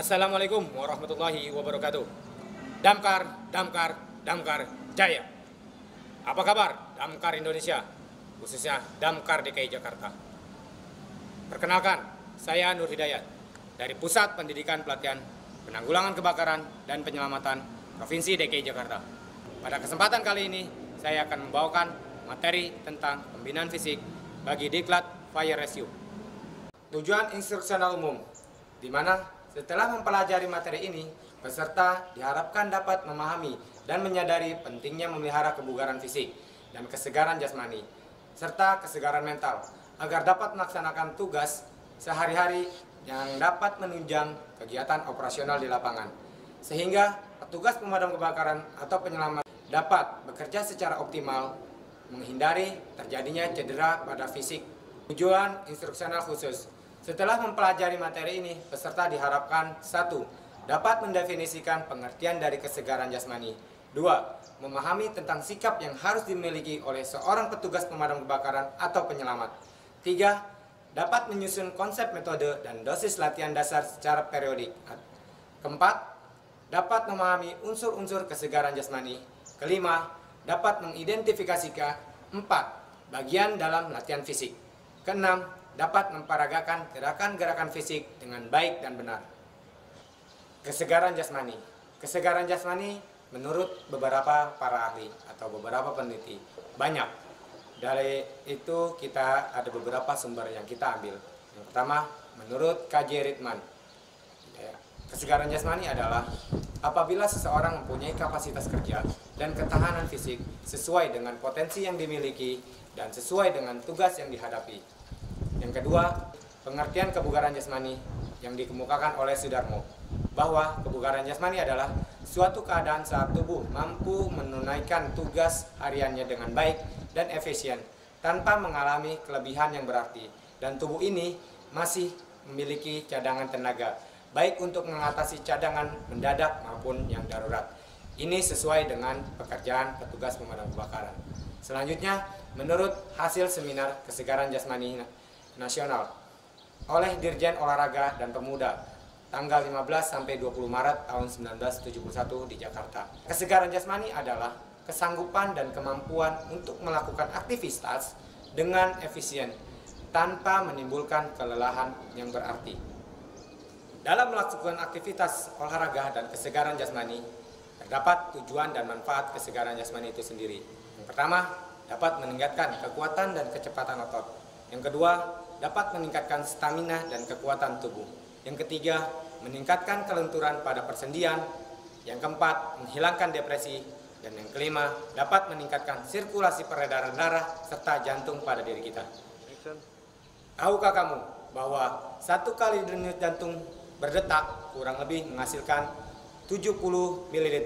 Assalamualaikum warahmatullahi wabarakatuh. Damkar, Damkar, Damkar Jaya. Apa kabar Damkar Indonesia, khususnya Damkar DKI Jakarta? Perkenalkan, saya Nur Hidayat dari Pusat Pendidikan Pelatihan Penanggulangan Kebakaran dan Penyelamatan Provinsi DKI Jakarta. Pada kesempatan kali ini, saya akan membawakan materi tentang pembinaan fisik bagi Diklat Fire Rescue. Tujuan instruksional umum, di mana setelah mempelajari materi ini, peserta diharapkan dapat memahami dan menyadari pentingnya memelihara kebugaran fisik dan kesegaran jasmani, serta kesegaran mental, agar dapat melaksanakan tugas sehari-hari yang dapat menunjang kegiatan operasional di lapangan, sehingga petugas pemadam kebakaran atau penyelamat dapat bekerja secara optimal, menghindari terjadinya cedera pada fisik. Tujuan instruksional khusus. Setelah mempelajari materi ini, peserta diharapkan 1. Dapat mendefinisikan pengertian dari kesegaran jasmani. 2. Memahami tentang sikap yang harus dimiliki oleh seorang petugas pemadam kebakaran atau penyelamat. 3. Dapat menyusun konsep metode dan dosis latihan dasar secara periodik. 4. Dapat memahami unsur-unsur kesegaran jasmani. 5. Dapat mengidentifikasikan 4 bagian dalam latihan fisik. 6. Dapat memperagakan gerakan-gerakan fisik dengan baik dan benar. Kesegaran jasmani. Kesegaran jasmani menurut beberapa para ahli atau beberapa peneliti banyak. Dari itu kita ada beberapa sumber yang kita ambil. Yang pertama, menurut K.J. Ritman, kesegaran jasmani adalah apabila seseorang mempunyai kapasitas kerja dan ketahanan fisik sesuai dengan potensi yang dimiliki dan sesuai dengan tugas yang dihadapi. Yang kedua, pengertian kebugaran jasmani yang dikemukakan oleh Sudarmo, bahwa kebugaran jasmani adalah suatu keadaan saat tubuh mampu menunaikan tugas hariannya dengan baik dan efisien tanpa mengalami kelebihan yang berarti, dan tubuh ini masih memiliki cadangan tenaga baik untuk mengatasi cadangan mendadak maupun yang darurat. Ini sesuai dengan pekerjaan petugas pemadam kebakaran. Selanjutnya, menurut hasil seminar kesegaran jasmani nasional oleh Dirjen Olahraga dan Pemuda tanggal 15 sampai 20 Maret tahun 1971 di Jakarta. Kesegaran jasmani adalah kesanggupan dan kemampuan untuk melakukan aktivitas dengan efisien tanpa menimbulkan kelelahan yang berarti. Dalam melakukan aktivitas olahraga dan kesegaran jasmani, terdapat tujuan dan manfaat kesegaran jasmani itu sendiri. Yang pertama, dapat meningkatkan kekuatan dan kecepatan otot. Yang kedua, dapat meningkatkan stamina dan kekuatan tubuh. Yang ketiga, meningkatkan kelenturan pada persendian. Yang keempat, menghilangkan depresi. Dan yang kelima, dapat meningkatkan sirkulasi peredaran darah serta jantung pada diri kita. Tahukah kamu bahwa 1 kali denyut jantung berdetak kurang lebih menghasilkan 70 ml.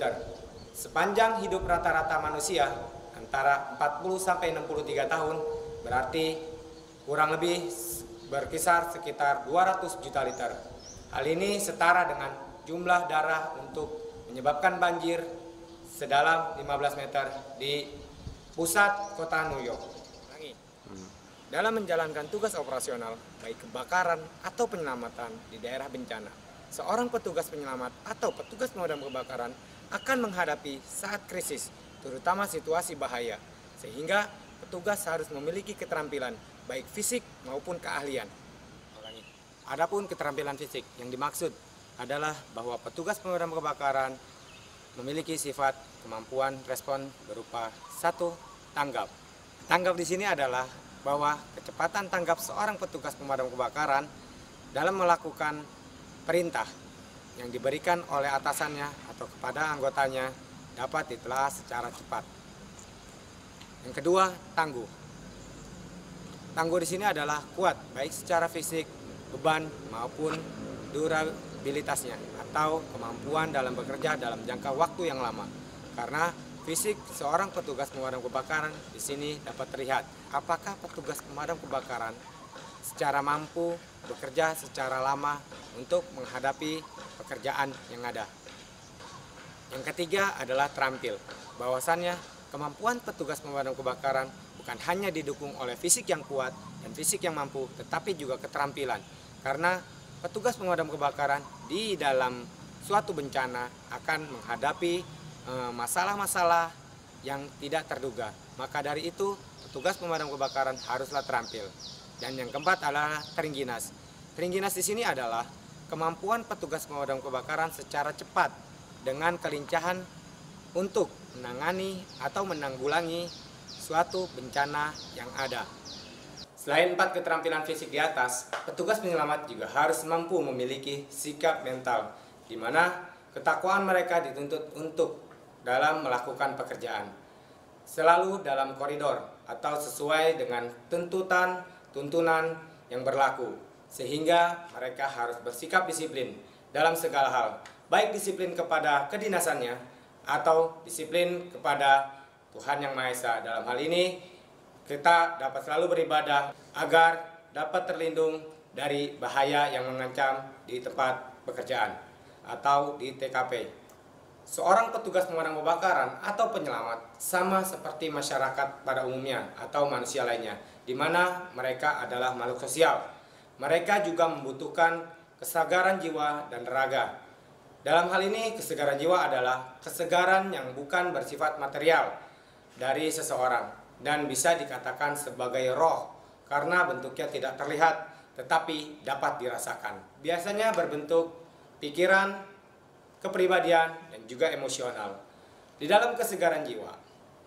Sepanjang hidup rata-rata manusia antara 40 sampai 63 tahun, berarti kurang lebih berkisar sekitar 200 juta liter. Hal ini setara dengan jumlah darah untuk menyebabkan banjir sedalam 15 meter di pusat kota New York. Dalam menjalankan tugas operasional, baik kebakaran atau penyelamatan di daerah bencana, seorang petugas penyelamat atau petugas pemadam kebakaran akan menghadapi saat krisis, terutama situasi bahaya, sehingga petugas harus memiliki keterampilan baik fisik maupun keahlian. Adapun keterampilan fisik yang dimaksud adalah bahwa petugas pemadam kebakaran memiliki sifat kemampuan respon berupa 1. Tanggap. Tanggap di sini adalah bahwa kecepatan tanggap seorang petugas pemadam kebakaran dalam melakukan perintah yang diberikan oleh atasannya atau kepada anggotanya dapat ditelaah secara cepat. Yang kedua, tangguh. Tangguh di sini adalah kuat baik secara fisik, beban maupun durabilitasnya atau kemampuan dalam bekerja dalam jangka waktu yang lama. Karena fisik seorang petugas pemadam kebakaran di sini dapat terlihat apakah petugas pemadam kebakaran secara mampu bekerja secara lama untuk menghadapi pekerjaan yang ada. Yang ketiga adalah terampil. Bahwasannya kemampuan petugas pemadam kebakaran bukan hanya didukung oleh fisik yang kuat dan fisik yang mampu, tetapi juga keterampilan. Karena petugas pemadam kebakaran di dalam suatu bencana akan menghadapi masalah-masalah yang tidak terduga. Maka dari itu, petugas pemadam kebakaran haruslah terampil. Dan yang keempat adalah tringginas. Tringginas di sini adalah kemampuan petugas pemadam kebakaran secara cepat dengan kelincahan untuk menangani atau menanggulangi suatu bencana yang ada. Selain 4 keterampilan fisik di atas, petugas penyelamat juga harus mampu memiliki sikap mental, di mana ketakwaan mereka dituntut untuk dalam melakukan pekerjaan. Selalu dalam koridor atau sesuai dengan tuntunan yang berlaku, sehingga mereka harus bersikap disiplin dalam segala hal, baik disiplin kepada kedinasannya atau disiplin kepada Tuhan Yang Maha Esa. Dalam hal ini kita dapat selalu beribadah agar dapat terlindung dari bahaya yang mengancam di tempat pekerjaan atau di TKP. Seorang petugas pemadam kebakaran atau penyelamat sama seperti masyarakat pada umumnya atau manusia lainnya, di mana mereka adalah makhluk sosial. Mereka juga membutuhkan kesegaran jiwa dan raga. Dalam hal ini, kesegaran jiwa adalah kesegaran yang bukan bersifat material dari seseorang dan bisa dikatakan sebagai roh karena bentuknya tidak terlihat tetapi dapat dirasakan. Biasanya berbentuk pikiran, kepribadian, dan juga emosional. Di dalam kesegaran jiwa,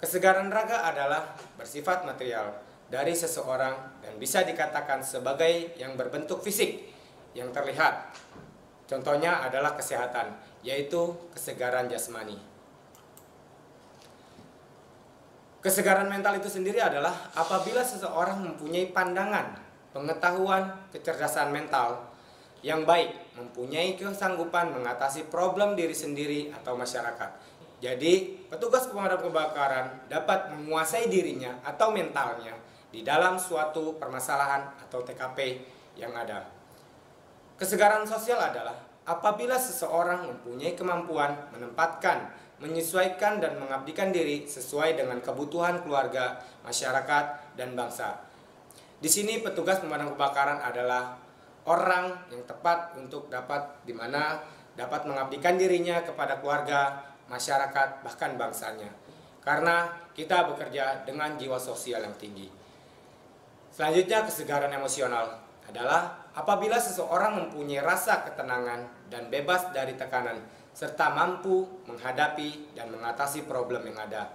kesegaran raga adalah bersifat material dari seseorang dan bisa dikatakan sebagai yang berbentuk fisik yang terlihat. Contohnya adalah kesehatan, yaitu kesegaran jasmani. Kesegaran mental itu sendiri adalah apabila seseorang mempunyai pandangan, pengetahuan, kecerdasan mental yang baik, mempunyai kesanggupan mengatasi problem diri sendiri atau masyarakat. Jadi, petugas pemadam kebakaran dapat menguasai dirinya atau mentalnya di dalam suatu permasalahan atau TKP yang ada. Kesegaran sosial adalah apabila seseorang mempunyai kemampuan menempatkan, menyesuaikan dan mengabdikan diri sesuai dengan kebutuhan keluarga, masyarakat, dan bangsa. Di sini petugas pemadam kebakaran adalah orang yang tepat untuk dapat mengabdikan dirinya kepada keluarga, masyarakat, bahkan bangsanya. Karena kita bekerja dengan jiwa sosial yang tinggi. Selanjutnya, kesegaran emosional adalah apabila seseorang mempunyai rasa ketenangan dan bebas dari tekanan serta mampu menghadapi dan mengatasi problem yang ada.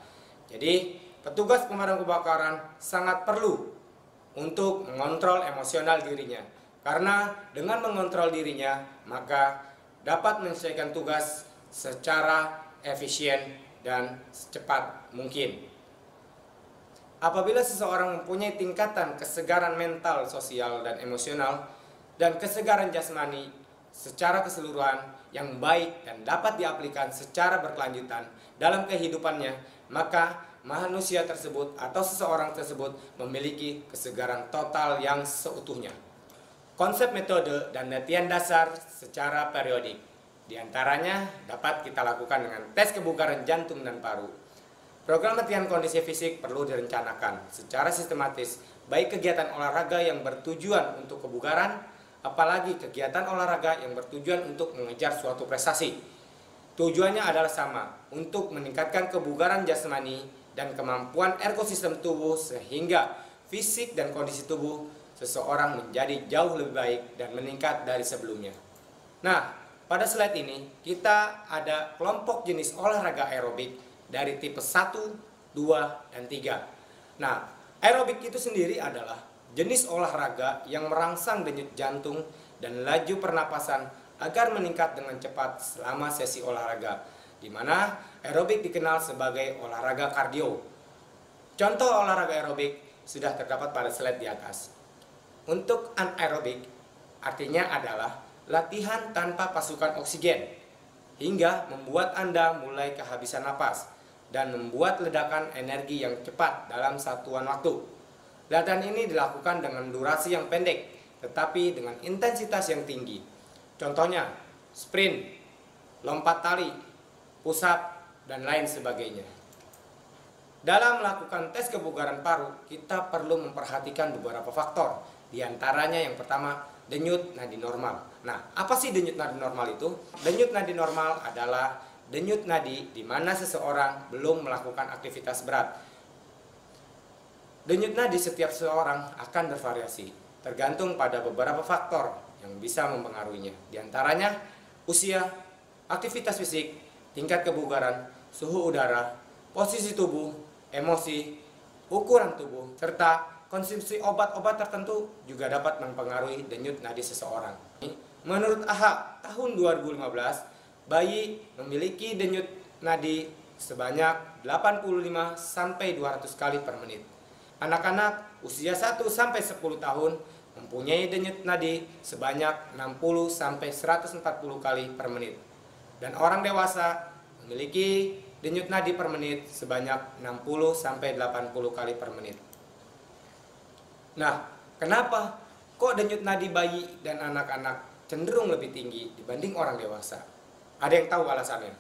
Jadi, petugas pemadam kebakaran sangat perlu untuk mengontrol emosional dirinya. Karena dengan mengontrol dirinya, maka dapat menyelesaikan tugas secara efisien dan secepat mungkin. Apabila seseorang mempunyai tingkatan kesegaran mental, sosial, dan emosional, dan kesegaran jasmani secara keseluruhan yang baik dan dapat diaplikasikan secara berkelanjutan dalam kehidupannya, maka manusia tersebut atau seseorang tersebut memiliki kesegaran total yang seutuhnya. Konsep metode dan latihan dasar secara periodik, diantaranya dapat kita lakukan dengan tes kebugaran jantung dan paru. Program latihan kondisi fisik perlu direncanakan secara sistematis, baik kegiatan olahraga yang bertujuan untuk kebugaran, apalagi kegiatan olahraga yang bertujuan untuk mengejar suatu prestasi. Tujuannya adalah sama, untuk meningkatkan kebugaran jasmani dan kemampuan ekosistem tubuh sehingga fisik dan kondisi tubuh seseorang menjadi jauh lebih baik dan meningkat dari sebelumnya. Nah, pada slide ini kita ada kelompok jenis olahraga aerobik dari tipe 1, 2, dan 3. Nah, aerobik itu sendiri adalah jenis olahraga yang merangsang denyut jantung dan laju pernapasan agar meningkat dengan cepat selama sesi olahraga. di mana aerobik dikenal sebagai olahraga kardio. Contoh olahraga aerobik sudah terdapat pada slide di atas. Untuk anaerobik artinya adalah latihan tanpa pasukan oksigen hingga membuat Anda mulai kehabisan napas dan membuat ledakan energi yang cepat dalam satuan waktu. Latihan ini dilakukan dengan durasi yang pendek tetapi dengan intensitas yang tinggi. Contohnya sprint, lompat tali, push up, dan lain sebagainya. Dalam melakukan tes kebugaran paru, kita perlu memperhatikan beberapa faktor. Di antaranya yang pertama, denyut nadi normal. Nah, apa sih denyut nadi normal itu? Denyut nadi normal adalah denyut nadi di mana seseorang belum melakukan aktivitas berat. Denyut nadi setiap seseorang akan bervariasi, tergantung pada beberapa faktor yang bisa mempengaruhinya. Di antaranya, usia, aktivitas fisik, tingkat kebugaran, suhu udara, posisi tubuh, emosi, ukuran tubuh, serta konsumsi obat-obat tertentu juga dapat mempengaruhi denyut nadi seseorang. Menurut AHA tahun 2015, bayi memiliki denyut nadi sebanyak 85-200 kali per menit. Anak-anak usia 1-10 tahun mempunyai denyut nadi sebanyak 60-140 kali per menit. Dan orang dewasa memiliki denyut nadi per menit sebanyak 60-80 kali per menit. Nah, kenapa kok denyut nadi bayi dan anak-anak cenderung lebih tinggi dibanding orang dewasa? Ada yang tahu alasannya?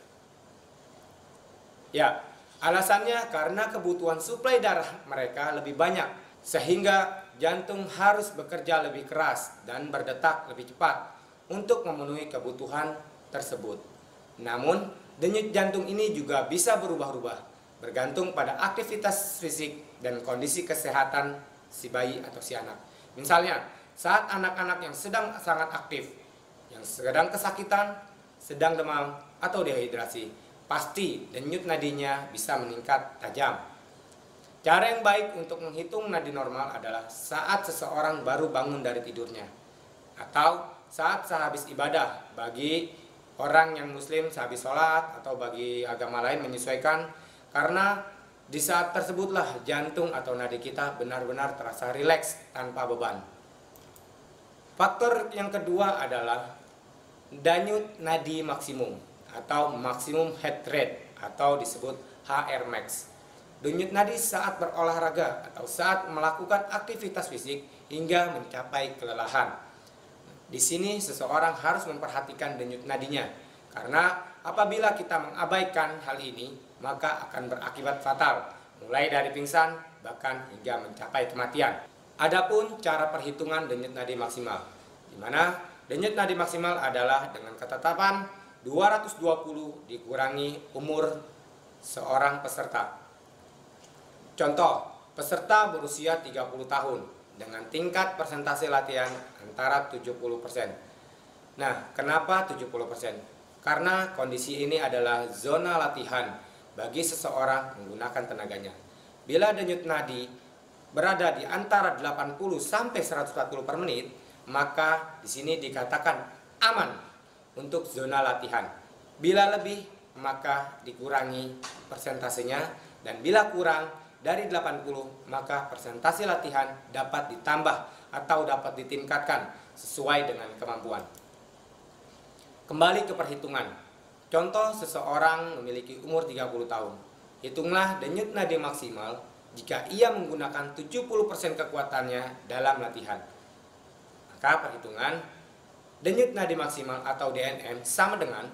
Ya, alasannya karena kebutuhan suplai darah mereka lebih banyak, sehingga jantung harus bekerja lebih keras dan berdetak lebih cepat untuk memenuhi kebutuhan tersebut. Namun, denyut jantung ini juga bisa berubah-ubah, bergantung pada aktivitas fisik dan kondisi kesehatan si bayi atau si anak. Misalnya, saat anak-anak yang sedang sangat aktif, yang sedang kesakitan, sedang demam, atau dehidrasi, pasti denyut nadinya bisa meningkat tajam. Cara yang baik untuk menghitung nadi normal adalah saat seseorang baru bangun dari tidurnya, atau saat sehabis ibadah. Bagi orang yang muslim sehabis sholat, atau bagi agama lain menyesuaikan, karena di saat tersebutlah jantung atau nadi kita benar-benar terasa rileks tanpa beban. Faktor yang kedua adalah denyut nadi maksimum atau maksimum heart rate atau disebut HR max. Denyut nadi saat berolahraga atau saat melakukan aktivitas fisik hingga mencapai kelelahan. Di sini seseorang harus memperhatikan denyut nadinya, karena apabila kita mengabaikan hal ini, maka akan berakibat fatal, mulai dari pingsan bahkan hingga mencapai kematian. Adapun cara perhitungan denyut nadi maksimal, di mana denyut nadi maksimal adalah dengan ketetapan 220 dikurangi umur seorang peserta. Contoh, peserta berusia 30 tahun dengan tingkat persentase latihan antara 70%. Nah, kenapa 70%? Karena kondisi ini adalah zona latihan bagi seseorang menggunakan tenaganya. Bila denyut nadi berada di antara 80 sampai 140 per menit, maka di sini dikatakan aman untuk zona latihan. Bila lebih, maka dikurangi persentasenya, dan bila kurang dari 80, maka persentase latihan dapat ditambah atau dapat ditingkatkan sesuai dengan kemampuan. Kembali ke perhitungan. Contoh, seseorang memiliki umur 30 tahun. Hitunglah denyut nadi maksimal jika ia menggunakan 70% kekuatannya dalam latihan. Maka perhitungan denyut nadi maksimal atau DNM sama dengan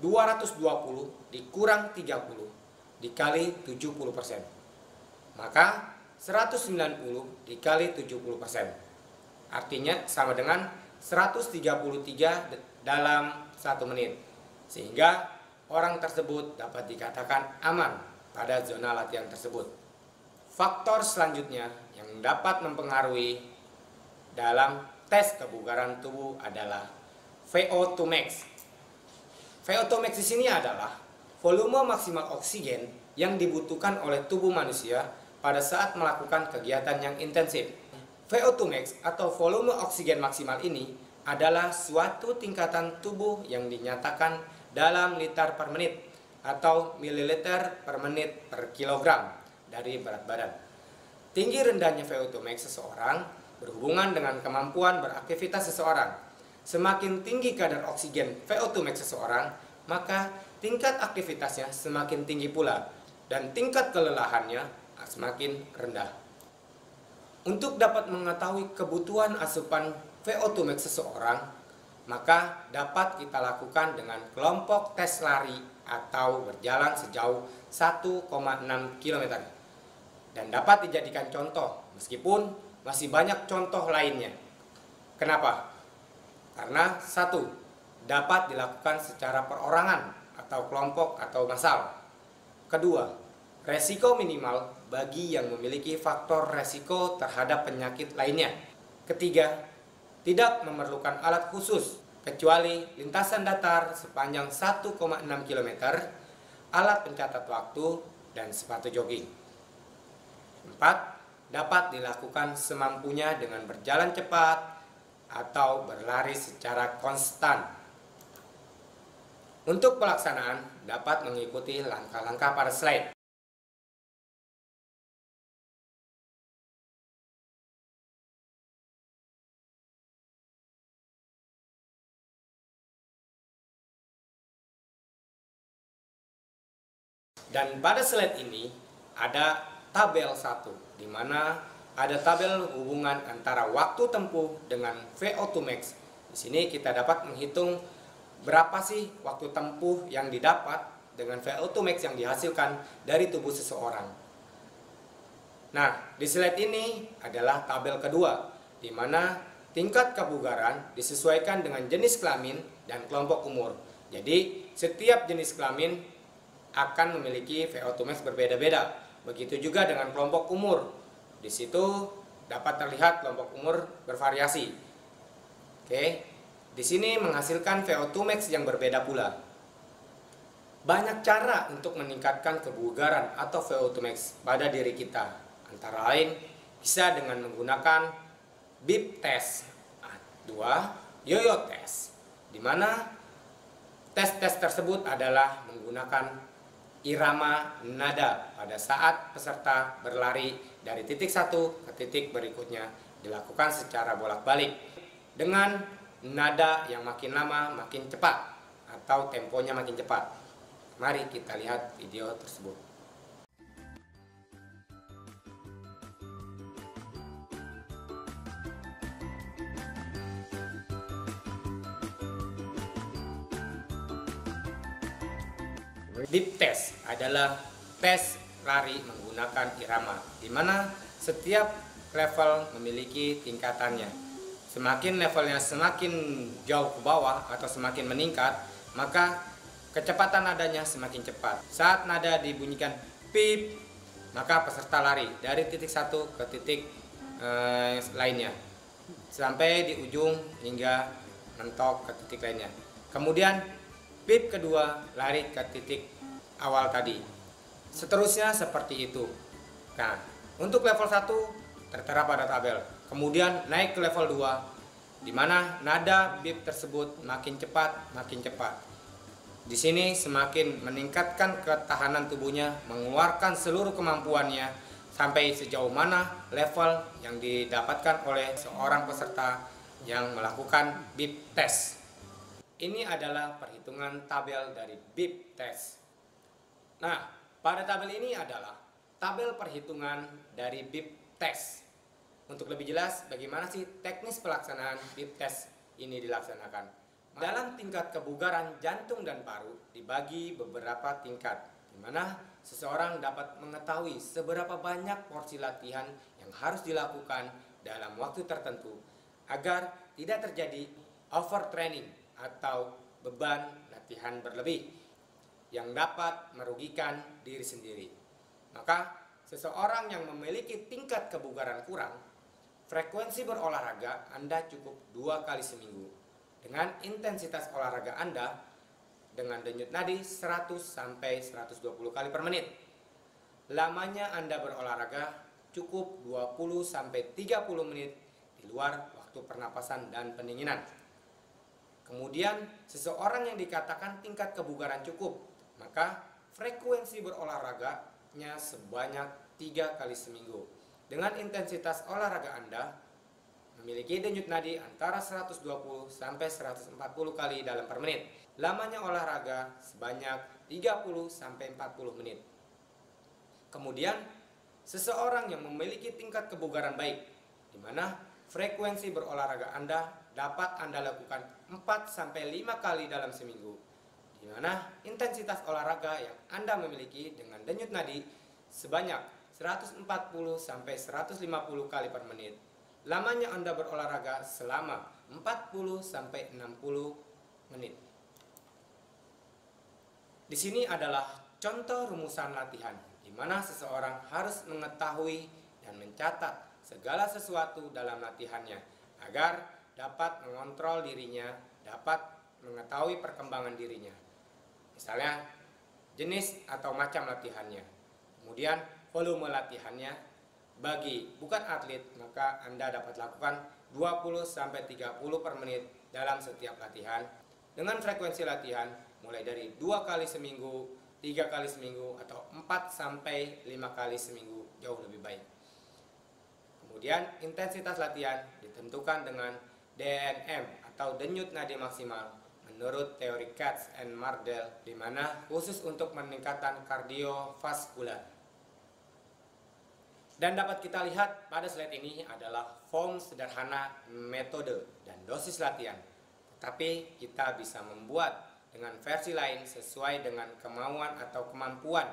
220 dikurang 30 dikali 70%. Maka 190 dikali 70%. Artinya sama dengan 133 dalam 1 menit. Sehingga orang tersebut dapat dikatakan aman pada zona latihan tersebut. Faktor selanjutnya yang dapat mempengaruhi dalam tes kebugaran tubuh adalah VO2 max. VO2 max di sini adalah volume maksimal oksigen yang dibutuhkan oleh tubuh manusia pada saat melakukan kegiatan yang intensif. VO2 max atau volume oksigen maksimal ini adalah suatu tingkatan tubuh yang dinyatakan dalam liter per menit atau mililiter per menit per kilogram dari berat badan. Tinggi rendahnya VO2 max seseorang berhubungan dengan kemampuan beraktivitas seseorang. Semakin tinggi kadar oksigen VO2 max seseorang, maka tingkat aktivitasnya semakin tinggi pula dan tingkat kelelahannya semakin rendah. Untuk dapat mengetahui kebutuhan asupan VO2 max seseorang, maka dapat kita lakukan dengan kelompok tes lari atau berjalan sejauh 1,6 km. Dan dapat dijadikan contoh, meskipun masih banyak contoh lainnya. Kenapa? Karena satu, dapat dilakukan secara perorangan atau kelompok atau massal. Kedua, resiko minimal bagi yang memiliki faktor resiko terhadap penyakit lainnya. Ketiga, tidak memerlukan alat khusus kecuali lintasan datar sepanjang 1,6 km, alat pencatat waktu, dan sepatu jogging. 4. Dapat dilakukan semampunya dengan berjalan cepat atau berlari secara konstan. Untuk pelaksanaan dapat mengikuti langkah-langkah pada slide. Dan pada slide ini ada tabel 1, di mana ada tabel hubungan antara waktu tempuh dengan VO2 max. Di sini kita dapat menghitung berapa sih waktu tempuh yang didapat dengan VO2 max yang dihasilkan dari tubuh seseorang. Nah, di slide ini adalah tabel kedua, di mana tingkat kebugaran disesuaikan dengan jenis kelamin dan kelompok umur. Jadi, setiap jenis kelamin akan memiliki VO2 max berbeda-beda. Begitu juga dengan kelompok umur. Di situ dapat terlihat kelompok umur bervariasi. Oke. Di sini menghasilkan VO2 max yang berbeda pula. Banyak cara untuk meningkatkan kebugaran atau VO2 max pada diri kita. Antara lain bisa dengan menggunakan BIP test. 2. Yo-yo test. Di mana tes-tes tersebut adalah menggunakan irama nada pada saat peserta berlari dari titik satu ke titik berikutnya, dilakukan secara bolak-balik dengan nada yang makin lama makin cepat atau temponya makin cepat. Mari kita lihat video tersebut. BIP test adalah tes lari menggunakan irama, di mana setiap level memiliki tingkatannya. Semakin levelnya semakin jauh ke bawah atau semakin meningkat, maka kecepatan nadanya semakin cepat. Saat nada dibunyikan pip, maka peserta lari dari titik satu ke titik lainnya sampai di ujung hingga mentok ke titik lainnya. Kemudian pip kedua lari ke titik awal tadi. Seterusnya seperti itu. Nah, untuk level 1 tertera pada tabel. Kemudian naik ke level 2, di mana nada bip tersebut makin cepat, makin cepat. Di sini semakin meningkatkan ketahanan tubuhnya, mengeluarkan seluruh kemampuannya sampai sejauh mana level yang didapatkan oleh seorang peserta yang melakukan BIP test. Ini adalah perhitungan tabel dari BIP test. Nah, pada tabel ini adalah tabel perhitungan dari BIP test. Untuk lebih jelas, bagaimana sih teknis pelaksanaan BIP test ini dilaksanakan? Dalam tingkat kebugaran jantung dan paru dibagi beberapa tingkat, di mana seseorang dapat mengetahui seberapa banyak porsi latihan yang harus dilakukan dalam waktu tertentu agar tidak terjadi overtraining atau beban latihan berlebih yang dapat merugikan diri sendiri. Maka seseorang yang memiliki tingkat kebugaran kurang, frekuensi berolahraga Anda cukup 2 kali seminggu dengan intensitas olahraga Anda dengan denyut nadi 100 sampai 120 kali per menit. Lamanya Anda berolahraga cukup 20 sampai 30 menit di luar waktu pernapasan dan pendinginan. Kemudian seseorang yang dikatakan tingkat kebugaran cukup, maka frekuensi berolahraganya sebanyak 3 kali seminggu. Dengan intensitas olahraga Anda memiliki denyut nadi antara 120 sampai 140 kali dalam per menit. Lamanya olahraga sebanyak 30 sampai 40 menit. Kemudian, seseorang yang memiliki tingkat kebugaran baik, di mana frekuensi berolahraga Anda dapat Anda lakukan 4 sampai 5 kali dalam seminggu, di mana intensitas olahraga yang Anda memiliki dengan denyut nadi sebanyak 140 sampai 150 kali per menit. Lamanya Anda berolahraga selama 40 sampai 60 menit. Di sini adalah contoh rumusan latihan, di mana seseorang harus mengetahui dan mencatat segala sesuatu dalam latihannya agar dapat mengontrol dirinya, dapat mengetahui perkembangan dirinya. Misalnya jenis atau macam latihannya, kemudian volume latihannya. Bagi bukan atlet, maka Anda dapat lakukan 20 sampai 30 per menit dalam setiap latihan dengan frekuensi latihan mulai dari 2 kali seminggu, 3 kali seminggu, atau 4 sampai 5 kali seminggu, jauh lebih baik. Kemudian intensitas latihan ditentukan dengan DNM atau denyut nadi maksimal menurut teori Katz and Mardell, di mana khusus untuk meningkatkan kardiovaskular. Dan dapat kita lihat pada slide ini adalah form sederhana metode dan dosis latihan. Tetapi kita bisa membuat dengan versi lain sesuai dengan kemauan atau kemampuan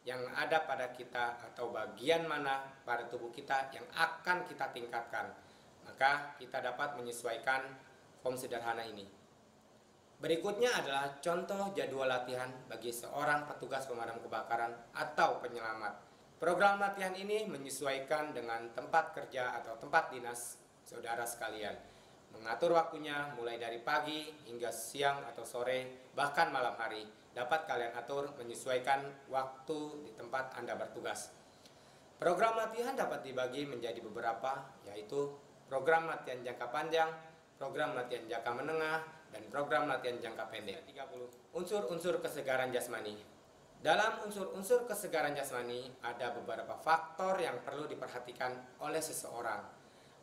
yang ada pada kita atau bagian mana pada tubuh kita yang akan kita tingkatkan. Maka kita dapat menyesuaikan form sederhana ini. Berikutnya adalah contoh jadwal latihan bagi seorang petugas pemadam kebakaran atau penyelamat. Program latihan ini menyesuaikan dengan tempat kerja atau tempat dinas saudara sekalian. Mengatur waktunya mulai dari pagi hingga siang atau sore, bahkan malam hari. Dapat kalian atur menyesuaikan waktu di tempat Anda bertugas. Program latihan dapat dibagi menjadi beberapa, yaitu program latihan jangka panjang, program latihan jangka menengah, dan program latihan jangka pendek. 30. Unsur-unsur kesegaran jasmani. Dalam unsur-unsur kesegaran jasmani ada beberapa faktor yang perlu diperhatikan oleh seseorang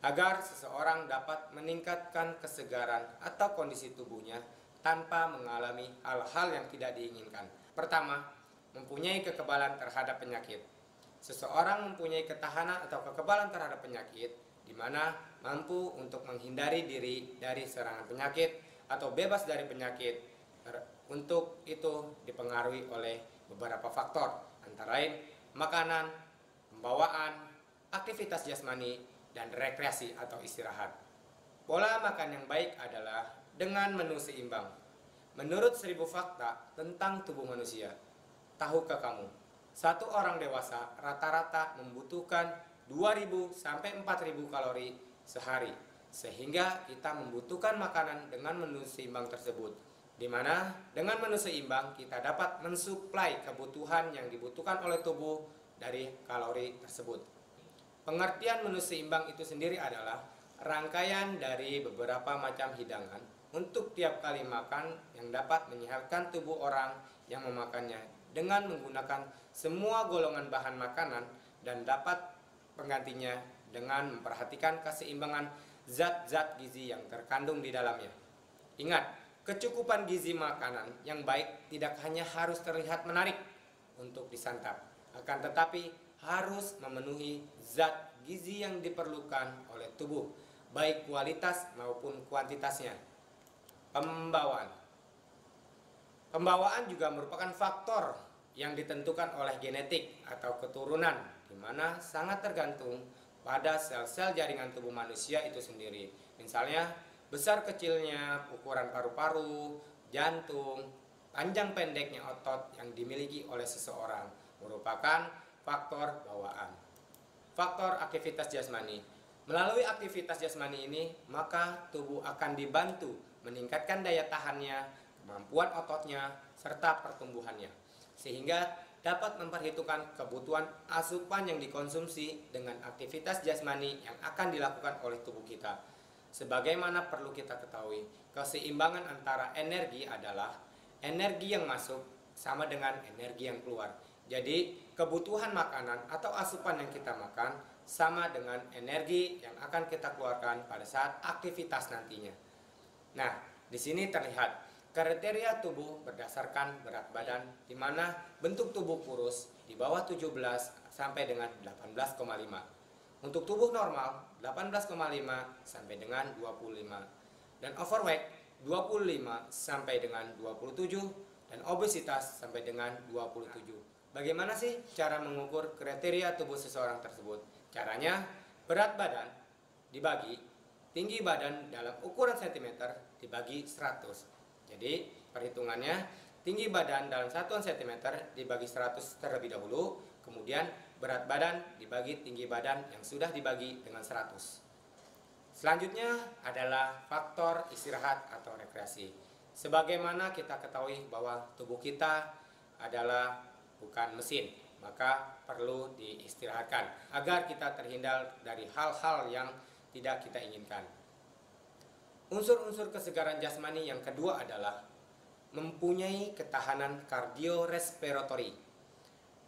agar seseorang dapat meningkatkan kesegaran atau kondisi tubuhnya tanpa mengalami hal-hal yang tidak diinginkan. Pertama, mempunyai kekebalan terhadap penyakit. Seseorang mempunyai ketahanan atau kekebalan terhadap penyakit di mana mampu untuk menghindari diri dari serangan penyakit atau bebas dari penyakit. Untuk itu dipengaruhi oleh beberapa faktor, antara lain makanan, pembawaan, aktivitas jasmani, dan rekreasi atau istirahat. Pola makan yang baik adalah dengan menu seimbang. Menurut 1000 fakta tentang tubuh manusia, tahukah kamu, satu orang dewasa rata-rata membutuhkan 2000 sampai 4000 kalori sehari, sehingga kita membutuhkan makanan dengan menu seimbang tersebut. Di mana dengan menu seimbang kita dapat mensuplai kebutuhan yang dibutuhkan oleh tubuh dari kalori tersebut. Pengertian menu seimbang itu sendiri adalah rangkaian dari beberapa macam hidangan untuk tiap kali makan yang dapat menyehatkan tubuh orang yang memakannya dengan menggunakan semua golongan bahan makanan dan dapat penggantinya dengan memperhatikan keseimbangan zat-zat gizi yang terkandung di dalamnya. Ingat, kecukupan gizi makanan yang baik tidak hanya harus terlihat menarik untuk disantap, akan tetapi harus memenuhi zat gizi yang diperlukan oleh tubuh, baik kualitas maupun kuantitasnya. Pembawaan. Pembawaan juga merupakan faktor yang ditentukan oleh genetik atau keturunan, di mana sangat tergantung pada sel-sel jaringan tubuh manusia itu sendiri. Misalnya, besar kecilnya ukuran paru-paru, jantung, panjang pendeknya otot yang dimiliki oleh seseorang merupakan faktor bawaan. Faktor aktivitas jasmani. Melalui aktivitas jasmani ini, maka tubuh akan dibantu meningkatkan daya tahannya, kemampuan ototnya, serta pertumbuhannya, sehingga dapat memperhitungkan kebutuhan asupan yang dikonsumsi dengan aktivitas jasmani yang akan dilakukan oleh tubuh kita. Sebagaimana perlu kita ketahui, keseimbangan antara energi adalah energi yang masuk sama dengan energi yang keluar. Jadi kebutuhan makanan atau asupan yang kita makan sama dengan energi yang akan kita keluarkan pada saat aktivitas nantinya. Nah, di sini terlihat kriteria tubuh berdasarkan berat badan, di mana bentuk tubuh kurus di bawah 17 sampai dengan 18,5. Untuk tubuh normal 18,5 sampai dengan 25. Dan overweight 25 sampai dengan 27 dan obesitas sampai dengan 27. Bagaimana sih cara mengukur kriteria tubuh seseorang tersebut? Caranya berat badan dibagi tinggi badan dalam ukuran cm dibagi 100. Jadi perhitungannya tinggi badan dalam satuan cm dibagi 100 terlebih dahulu, kemudian berat badan dibagi tinggi badan yang sudah dibagi dengan 100. Selanjutnya adalah faktor istirahat atau rekreasi. Sebagaimana kita ketahui bahwa tubuh kita adalah bukan mesin, maka perlu diistirahatkan agar kita terhindar dari hal-hal yang tidak kita inginkan. Unsur-unsur kesegaran jasmani yang kedua adalah mempunyai ketahanan kardiorespiratori.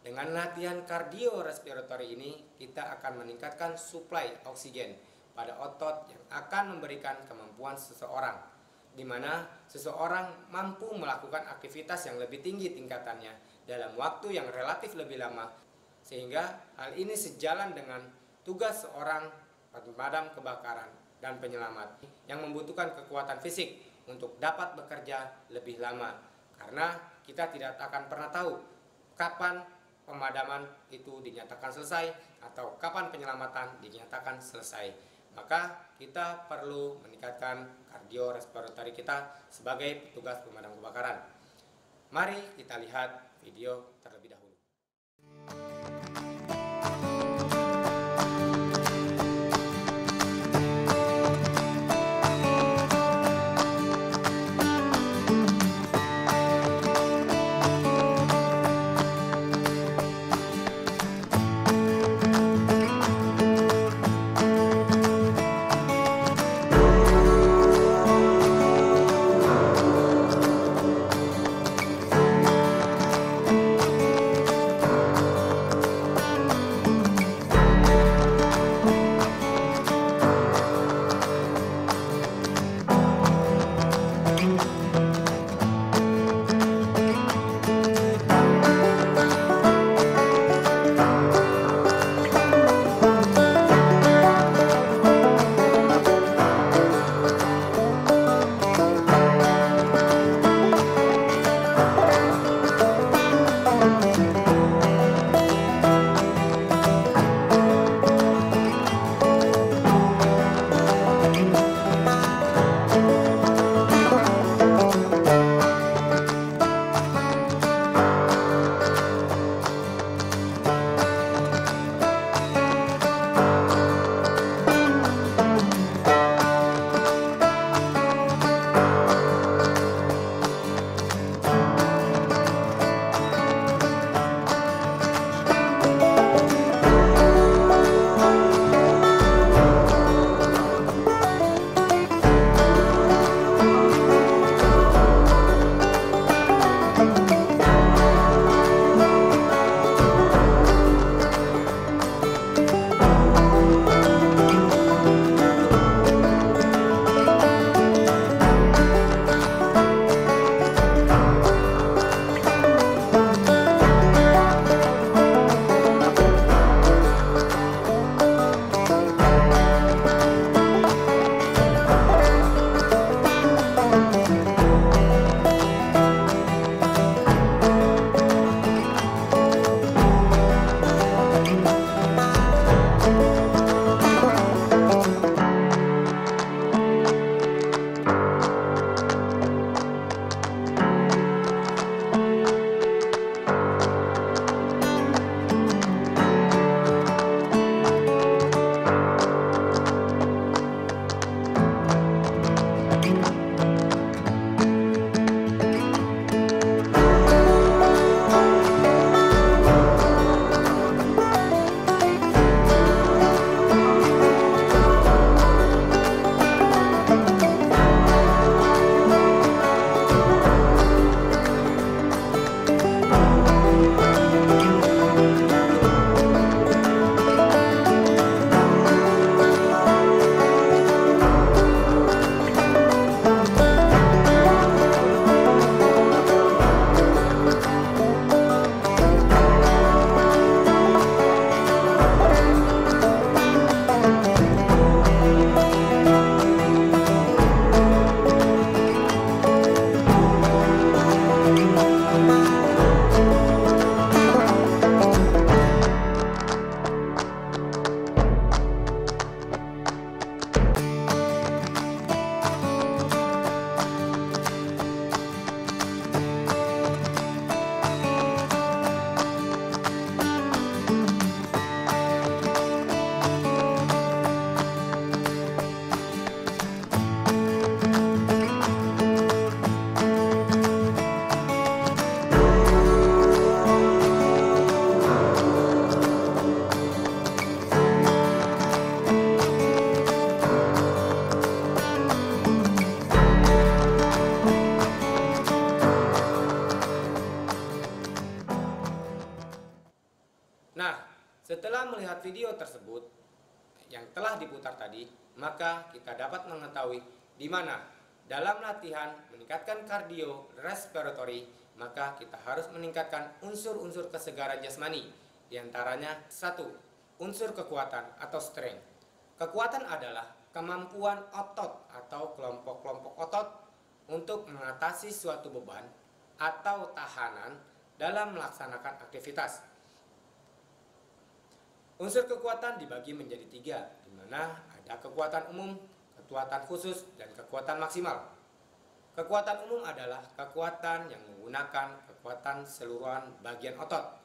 Dengan latihan kardiorespiratori ini, kita akan meningkatkan suplai oksigen pada otot yang akan memberikan kemampuan seseorang, di mana seseorang mampu melakukan aktivitas yang lebih tinggi tingkatannya dalam waktu yang relatif lebih lama, sehingga hal ini sejalan dengan tugas seorang pemadam kebakaran dan penyelamat yang membutuhkan kekuatan fisik untuk dapat bekerja lebih lama, karena kita tidak akan pernah tahu kapan pemadaman itu dinyatakan selesai atau kapan penyelamatan dinyatakan selesai. Maka kita perlu meningkatkan kardiorespiratori kita sebagai petugas pemadam kebakaran. Mari kita lihat video terlebih dahulu. Nah, setelah melihat video tersebut yang telah diputar tadi, maka kita dapat mengetahui di mana dalam latihan meningkatkan kardio respiratory, maka kita harus meningkatkan unsur-unsur kesegaran jasmani. Di antaranya satu, unsur kekuatan atau strength. Kekuatan adalah kemampuan otot atau kelompok-kelompok otot untuk mengatasi suatu beban atau tahanan dalam melaksanakan aktivitas. Unsur kekuatan dibagi menjadi tiga, di mana ada kekuatan umum, kekuatan khusus, dan kekuatan maksimal. Kekuatan umum adalah kekuatan yang menggunakan kekuatan seluruhan bagian otot.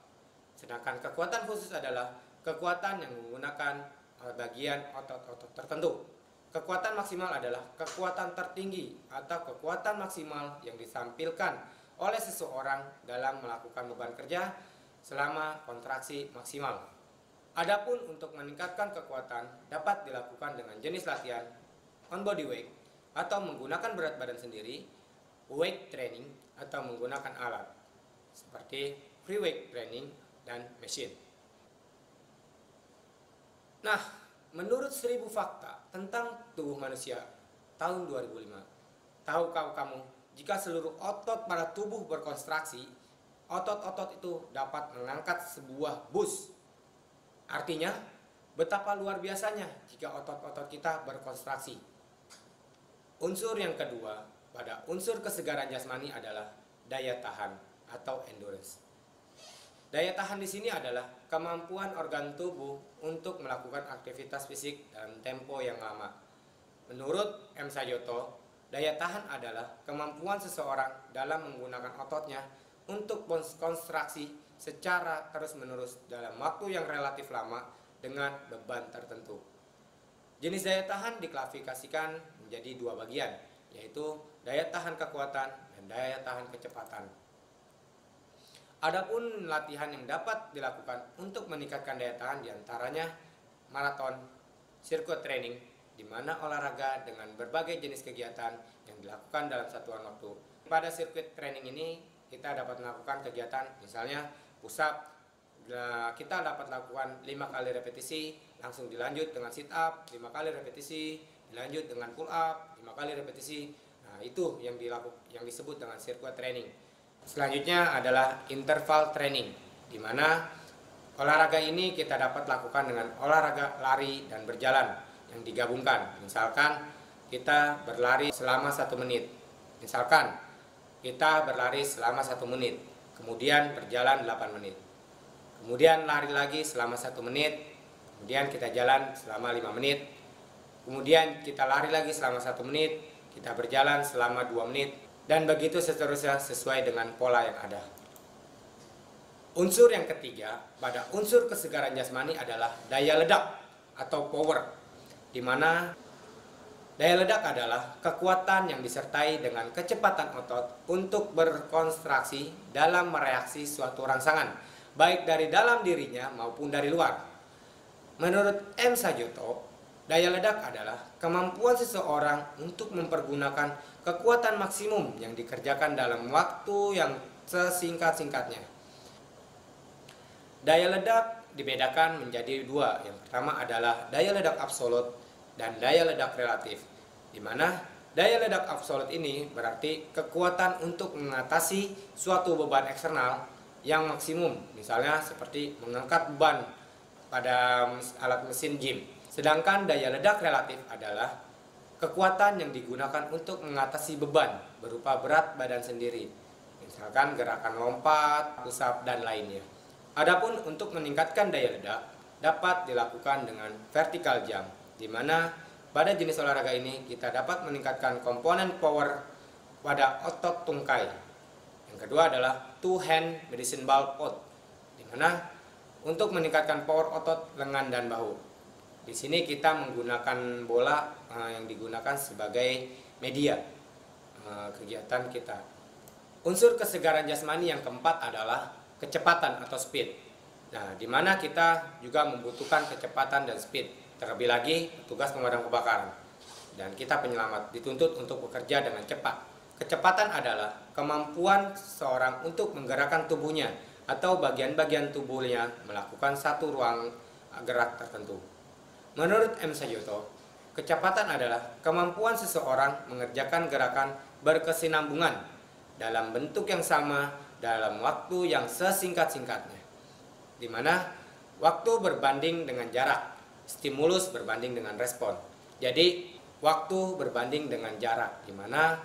Sedangkan kekuatan khusus adalah kekuatan yang menggunakan bagian otot-otot tertentu. Kekuatan maksimal adalah kekuatan tertinggi atau kekuatan maksimal yang ditampilkan oleh seseorang dalam melakukan beban kerja selama kontraksi maksimal. Adapun untuk meningkatkan kekuatan dapat dilakukan dengan jenis latihan on body weight atau menggunakan berat badan sendiri, weight training atau menggunakan alat seperti free weight training dan mesin. Nah, menurut 1000 fakta tentang tubuh manusia tahun 2005, tahukah kamu jika seluruh otot pada tubuh berkontraksi, otot-otot itu dapat mengangkat sebuah bus? Artinya, betapa luar biasanya jika otot-otot kita berkontraksi. Unsur yang kedua pada unsur kesegaran jasmani adalah daya tahan atau endurance. Daya tahan di sini adalah kemampuan organ tubuh untuk melakukan aktivitas fisik dalam tempo yang lama. Menurut M. Sajoto, daya tahan adalah kemampuan seseorang dalam menggunakan ototnya untuk kontraksi secara terus-menerus dalam waktu yang relatif lama dengan beban tertentu. Jenis daya tahan diklasifikasikan menjadi dua bagian, yaitu daya tahan kekuatan dan daya tahan kecepatan. Adapun latihan yang dapat dilakukan untuk meningkatkan daya tahan diantaranya maraton, sirkuit training, di mana olahraga dengan berbagai jenis kegiatan yang dilakukan dalam satuan waktu. Pada sirkuit training ini kita dapat melakukan kegiatan misalnya push up, kita dapat lakukan 5 kali repetisi, langsung dilanjut dengan sit up 5 kali repetisi, dilanjut dengan pull up 5 kali repetisi. Nah, itu yang disebut dengan sirkuit training. Selanjutnya adalah interval training, di mana olahraga ini kita dapat lakukan dengan olahraga lari dan berjalan yang digabungkan. Misalkan kita berlari selama 1 menit, misalkan kita berlari selama 1 menit, kemudian berjalan 8 menit, kemudian lari lagi selama 1 menit, kemudian kita jalan selama 5 menit, kemudian kita lari lagi selama 1 menit, kita berjalan selama 2 menit, dan begitu seterusnya sesuai dengan pola yang ada. Unsur yang ketiga pada unsur kesegaran jasmani adalah daya ledak atau power, di mana daya ledak adalah kekuatan yang disertai dengan kecepatan otot untuk berkontraksi dalam mereaksi suatu rangsangan, baik dari dalam dirinya maupun dari luar. Menurut M. Sajoto, daya ledak adalah kemampuan seseorang untuk mempergunakan kekuatan maksimum yang dikerjakan dalam waktu yang sesingkat-singkatnya. Daya ledak dibedakan menjadi dua. Yang pertama adalah daya ledak absolut dan daya ledak relatif, di mana daya ledak absolut ini berarti kekuatan untuk mengatasi suatu beban eksternal yang maksimum, misalnya seperti mengangkat beban pada alat mesin gym. Sedangkan daya ledak relatif adalah kekuatan yang digunakan untuk mengatasi beban berupa berat badan sendiri, misalkan gerakan lompat, push up, dan lainnya. Adapun untuk meningkatkan daya ledak dapat dilakukan dengan vertical jump, di mana pada jenis olahraga ini kita dapat meningkatkan komponen power pada otot tungkai. Yang kedua adalah two hand medicine ball pot, di mana untuk meningkatkan power otot lengan dan bahu. Di sini kita menggunakan bola yang digunakan sebagai media kegiatan kita. Unsur kesegaran jasmani yang keempat adalah kecepatan atau speed. Nah, di mana kita juga membutuhkan kecepatan dan speed. Terlebih lagi petugas pemadam kebakaran dan kita penyelamat dituntut untuk bekerja dengan cepat. Kecepatan adalah kemampuan seseorang untuk menggerakkan tubuhnya atau bagian-bagian tubuhnya melakukan satu ruang gerak tertentu. Menurut M. Sajoto, kecepatan adalah kemampuan seseorang mengerjakan gerakan berkesinambungan dalam bentuk yang sama dalam waktu yang sesingkat-singkatnya, di mana waktu berbanding dengan jarak, stimulus berbanding dengan respon. Jadi waktu berbanding dengan jarak, di mana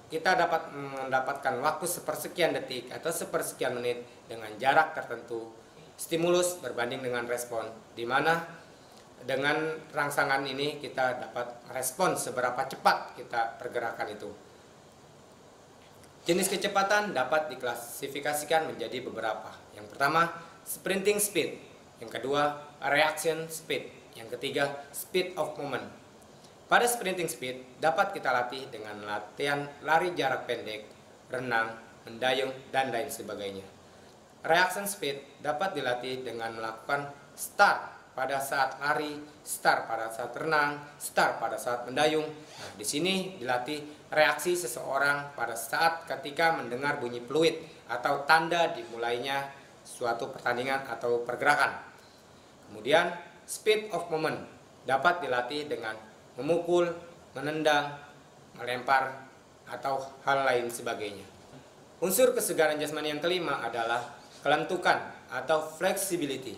kita dapat mendapatkan waktu sepersekian detik atau sepersekian menit dengan jarak tertentu. Stimulus berbanding dengan respon, di mana dengan rangsangan ini kita dapat respon seberapa cepat kita pergerakan itu. Jenis kecepatan dapat diklasifikasikan menjadi beberapa. Yang pertama, sprinting speed. Yang kedua, reaction speed. Yang ketiga, speed of movement. Pada sprinting speed dapat kita latih dengan latihan lari jarak pendek, renang, mendayung, dan lain sebagainya. Reaction speed dapat dilatih dengan melakukan start pada saat lari, start pada saat renang, start pada saat mendayung. Nah, di sini dilatih reaksi seseorang pada saat ketika mendengar bunyi fluid atau tanda dimulainya suatu pertandingan atau pergerakan. Kemudian speed of movement dapat dilatih dengan memukul, menendang, melempar, atau hal lain sebagainya. Unsur kesegaran jasmani yang kelima adalah kelentukan atau flexibility.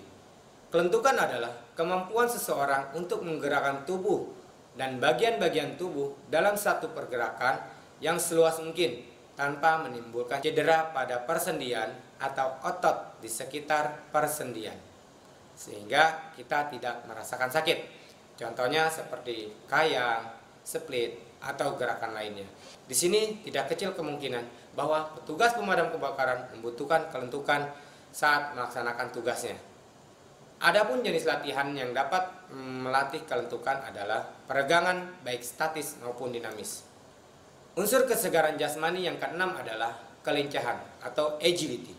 Kelentukan adalah kemampuan seseorang untuk menggerakkan tubuh dan bagian-bagian tubuh dalam satu pergerakan yang seluas mungkin tanpa menimbulkan cedera pada persendian atau otot di sekitar persendian, sehingga kita tidak merasakan sakit. Contohnya seperti kayang, split, atau gerakan lainnya. Di sini tidak kecil kemungkinan bahwa petugas pemadam kebakaran membutuhkan kelentukan saat melaksanakan tugasnya. Adapun jenis latihan yang dapat melatih kelentukan adalah peregangan baik statis maupun dinamis. Unsur kesegaran jasmani yang keenam adalah kelincahan atau agility.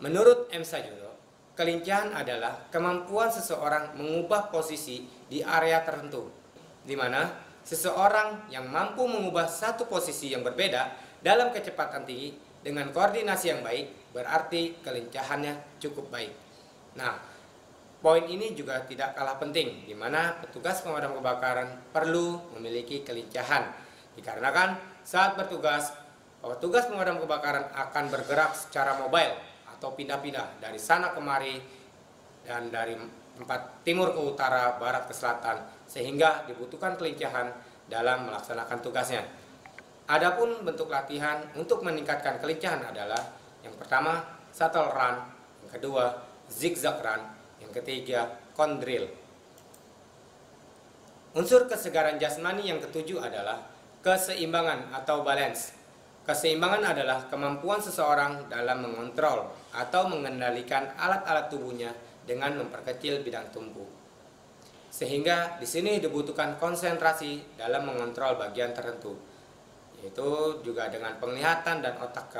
Menurut M. Sajoto, kelincahan adalah kemampuan seseorang mengubah posisi di area tertentu, di mana seseorang yang mampu mengubah satu posisi yang berbeda dalam kecepatan tinggi dengan koordinasi yang baik berarti kelincahannya cukup baik. Nah, poin ini juga tidak kalah penting, di mana petugas pemadam kebakaran perlu memiliki kelincahan. Dikarenakan saat bertugas, petugas pemadam kebakaran akan bergerak secara mobile atau pindah-pindah dari sana kemari dan dari tempat timur ke utara, barat ke selatan, sehingga dibutuhkan kelincahan dalam melaksanakan tugasnya. Adapun bentuk latihan untuk meningkatkan kelincahan adalah yang pertama, shuttle run, yang kedua, zigzag run, yang ketiga, kondril. Unsur kesegaran jasmani yang ketujuh adalah keseimbangan atau balance. Keseimbangan adalah kemampuan seseorang dalam mengontrol atau mengendalikan alat-alat tubuhnya dengan memperkecil bidang tubuh. Sehingga di sini dibutuhkan konsentrasi dalam mengontrol bagian tertentu, yaitu juga dengan penglihatan dan otak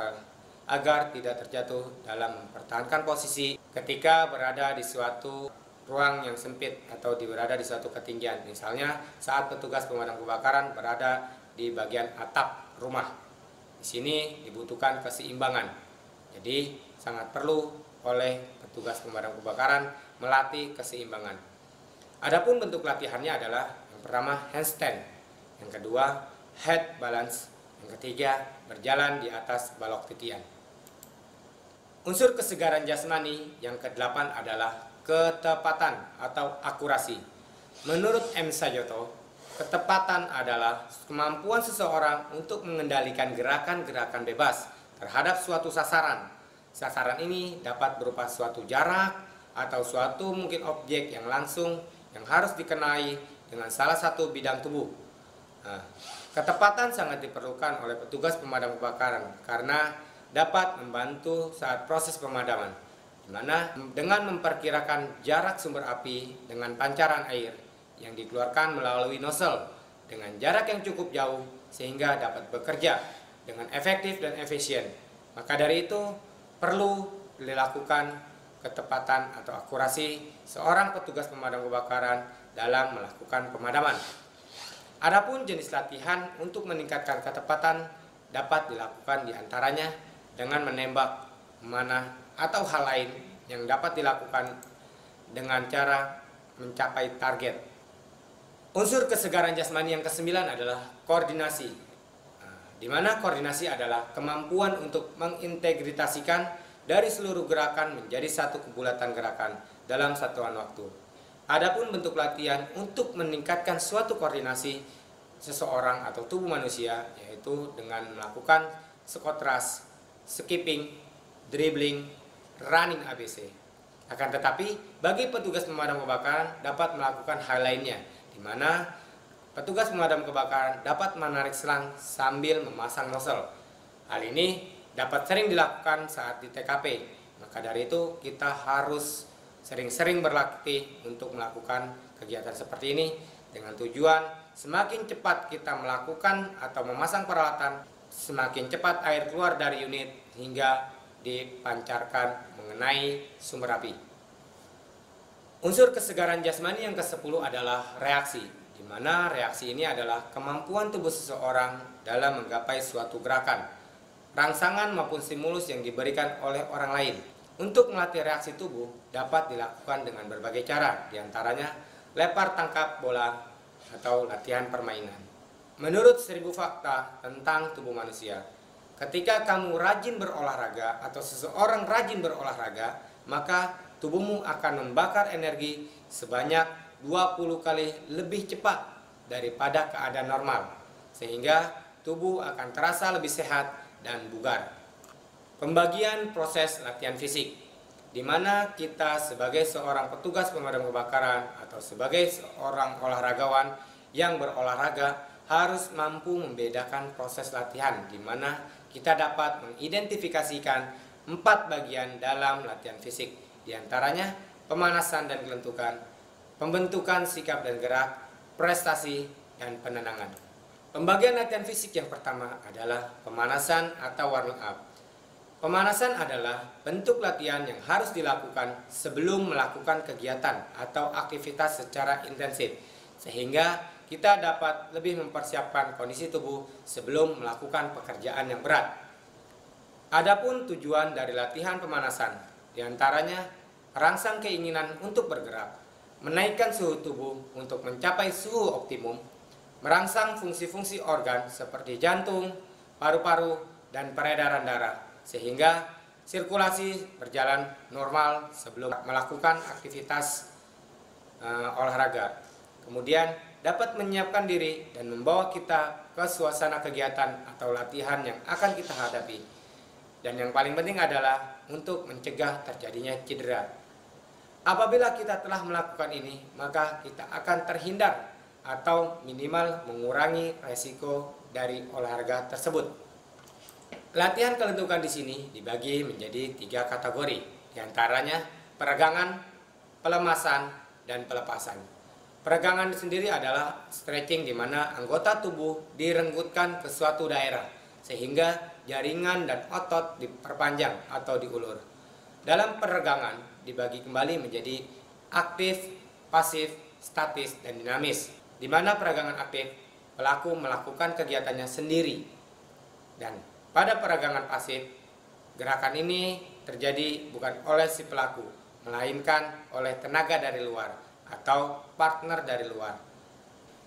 agar tidak terjatuh dalam mempertahankan posisi ketika berada di suatu ruang yang sempit atau berada di suatu ketinggian. Misalnya saat petugas pemadam kebakaran berada di bagian atap rumah. Di sini dibutuhkan keseimbangan. Jadi sangat perlu oleh petugas pemadam kebakaran melatih keseimbangan. Adapun bentuk latihannya adalah yang pertama handstand, yang kedua head balance, yang ketiga berjalan di atas balok titian. Unsur kesegaran jasmani yang kedelapan adalah ketepatan atau akurasi. Menurut M. Sajoto, ketepatan adalah kemampuan seseorang untuk mengendalikan gerakan-gerakan bebas terhadap suatu sasaran. Sasaran ini dapat berupa suatu jarak atau suatu mungkin objek yang langsung yang harus dikenai dengan salah satu bidang tubuh. Nah, ketepatan sangat diperlukan oleh petugas pemadam kebakaran karena dapat membantu saat proses pemadaman, di mana dengan memperkirakan jarak sumber api dengan pancaran air yang dikeluarkan melalui nozzle dengan jarak yang cukup jauh sehingga dapat bekerja dengan efektif dan efisien. Maka dari itu perlu dilakukan ketepatan atau akurasi seorang petugas pemadam kebakaran dalam melakukan pemadaman. Adapun jenis latihan untuk meningkatkan ketepatan dapat dilakukan diantaranya dengan menembak memanah, atau hal lain yang dapat dilakukan dengan cara mencapai target. Unsur kesegaran jasmani yang kesembilan adalah koordinasi, di mana koordinasi adalah kemampuan untuk mengintegritasikan dari seluruh gerakan menjadi satu kebulatan gerakan dalam satuan waktu. Adapun bentuk latihan untuk meningkatkan suatu koordinasi seseorang atau tubuh manusia, yaitu dengan melakukan squat thrust, skipping, dribbling, running ABC. Akan tetapi bagi petugas pemadam kebakaran dapat melakukan hal lainnya, di mana petugas pemadam kebakaran dapat menarik selang sambil memasang nozzle. Hal ini dapat sering dilakukan saat di TKP. Maka dari itu kita harus sering-sering berlatih untuk melakukan kegiatan seperti ini dengan tujuan semakin cepat kita melakukan atau memasang peralatan, semakin cepat air keluar dari unit hingga dipancarkan mengenai sumber api. Unsur kesegaran jasmani yang ke-10 adalah reaksi, di mana reaksi ini adalah kemampuan tubuh seseorang dalam menggapai suatu gerakan, rangsangan maupun stimulus yang diberikan oleh orang lain. Untuk melatih reaksi tubuh dapat dilakukan dengan berbagai cara, diantaranya lempar tangkap bola atau latihan permainan. Menurut 1000 fakta tentang tubuh manusia, ketika kamu rajin berolahraga atau seseorang rajin berolahraga, maka tubuhmu akan membakar energi sebanyak 20 kali lebih cepat daripada keadaan normal, sehingga tubuh akan terasa lebih sehat dan bugar. Pembagian proses latihan fisik, di mana kita sebagai seorang petugas pemadam kebakaran atau sebagai seorang olahragawan yang berolahraga harus mampu membedakan proses latihan, di mana kita dapat mengidentifikasikan 4 bagian dalam latihan fisik, diantaranya pemanasan dan kelentukan, pembentukan sikap dan gerak, prestasi, dan penenangan. Pembagian latihan fisik yang pertama adalah pemanasan atau warming up. Pemanasan adalah bentuk latihan yang harus dilakukan sebelum melakukan kegiatan atau aktivitas secara intensif, sehingga kita dapat lebih mempersiapkan kondisi tubuh sebelum melakukan pekerjaan yang berat. Adapun tujuan dari latihan pemanasan, diantaranya merangsang keinginan untuk bergerak, menaikkan suhu tubuh untuk mencapai suhu optimum, merangsang fungsi-fungsi organ seperti jantung, paru-paru, dan peredaran darah, sehingga sirkulasi berjalan normal sebelum melakukan aktivitas olahraga. Kemudian dapat menyiapkan diri dan membawa kita ke suasana kegiatan atau latihan yang akan kita hadapi. Dan yang paling penting adalah untuk mencegah terjadinya cedera. Apabila kita telah melakukan ini, maka kita akan terhindar atau minimal mengurangi resiko dari olahraga tersebut. Latihan kelentukan di sini dibagi menjadi 3 kategori, diantaranya peregangan, pelemasan, dan pelepasan. Peregangan sendiri adalah stretching, di mana anggota tubuh direnggutkan ke suatu daerah sehingga jaringan dan otot diperpanjang atau diulur. Dalam peregangan dibagi kembali menjadi aktif, pasif, statis, dan dinamis, di mana peregangan aktif pelaku melakukan kegiatannya sendiri, dan pada peregangan pasif gerakan ini terjadi bukan oleh si pelaku, melainkan oleh tenaga dari luar atau partner dari luar.